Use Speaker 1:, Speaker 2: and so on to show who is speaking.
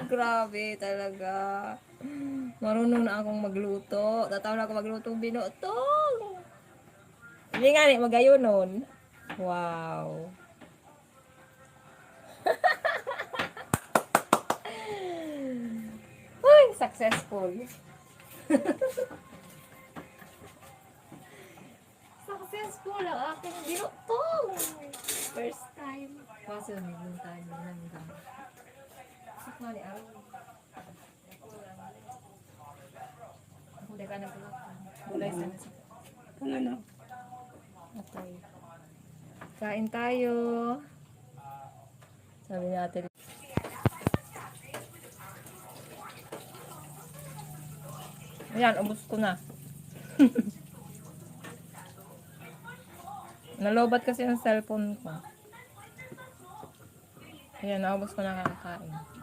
Speaker 1: Grabe talaga. Marunong na akong magluto. Tataw na ako maglutong binotong. Hindi nga ni, magayon nun. Wow. Uy, successful. Successful ang aking binotong. First time. Kaso namin tayo ng dami. Sakma ni Araw. Hindi ka nagulatan. Gulay sana sa
Speaker 2: Ano?
Speaker 1: atay. Kain tayo. Sabi ni ate. Ayan, ubos ko na. Nalobat kasi yung cellphone ko. Ayan, naubos ko na kakakain.